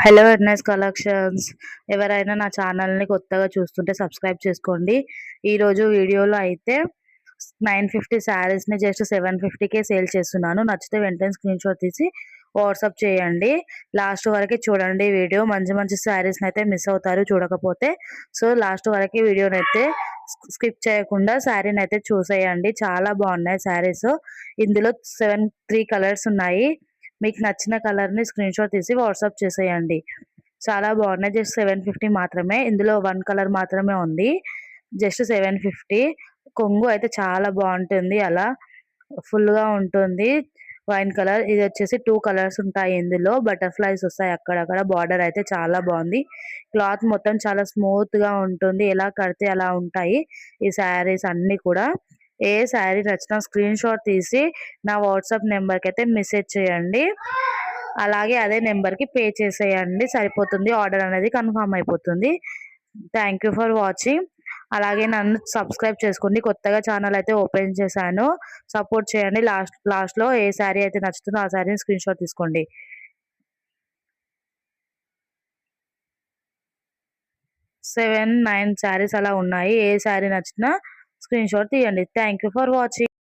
Hello ఎర్నెస్ collections. ఎవరైనా నా ఛానల్ని కొత్తగా చూస్తుంటే సబ్స్క్రైబ్ చేసుకోండి. ఈరోజు వీడియోలో అయితే 950 శారీస్ని జస్ట్ 750కే సేల్ చేస్తున్నాను. నచ్చితే వెంటనే స్క్రీన్ షాట్ తీసి వాట్సాప్ చేయండి. లాస్ట్ వరకు చూడండి వీడియో. మంచి మంచి శారీస్ని అయితే మిస్ అవుతారు చూడకపోతే. సో లాస్ట్ వరకు వీడియోని అయితే స్కిప్ చేయకుండా శారీని అయితే చూసేయండి. చాలా బాగున్నాయి శారీస్. ఇందులో 3 కలర్స్ ఉన్నాయి. మీకు నచ్చిన కలర్‌ని స్క్రీన్‌షాట్ తీసి వాట్సాప్ చేసేయండి. చాలా బాగున్నాయి. జస్ట్ 750 మాత్రమే. ఇందులో 1 కలర్ మాత్రమే ఉంది. జస్ట్ 750. కొంగు అయితే చాలా బాగుంటుంది. అలా ఫుల్‌గా ఉంటుంది. Wine colour. ఇది వచ్చేసి 2 కలర్స్ ఉంటాయి ఇందులో. బటర్‌ఫ్లైస్ వస్తాయి అక్కడక్కడ. బార్డర్ అయితే చాలా బాగుంది. క్లాత్ మొత్తం చాలా స్మూత్‌గా ఉంటుంది. ఎలా కడితే అలా ఉంటాయి ఈ శారీస్ అన్నీ కూడా. ఏ శారీ నచ్చినా స్క్రీన్ షాట్ తీసి నా వాట్సాప్ నెంబర్కి అయితే మెసేజ్ చేయండి. అలాగే అదే నెంబర్కి పే చేసేయండి సరిపోతుంది. ఆర్డర్ అనేది కన్ఫర్మ్ అయిపోతుంది. Thank you for watching. అలాగే నన్ను సబ్స్క్రైబ్ చేసుకోండి. కొత్తగా ఛానల్ అయితే ఓపెన్ చేశాను. సపోర్ట్ చేయండి. లాస్ట్‌లో ఏ శారీ అయితే నచ్చుతుందో ఆ శారీని స్క్రీన్ షాట్ తీసుకోండి. 7, 9 శారీస్ అలా ఉన్నాయి. ఏ శారీ నచ్చినా స్క్రీన్ షాట్ తీయండి. Thank you for watching.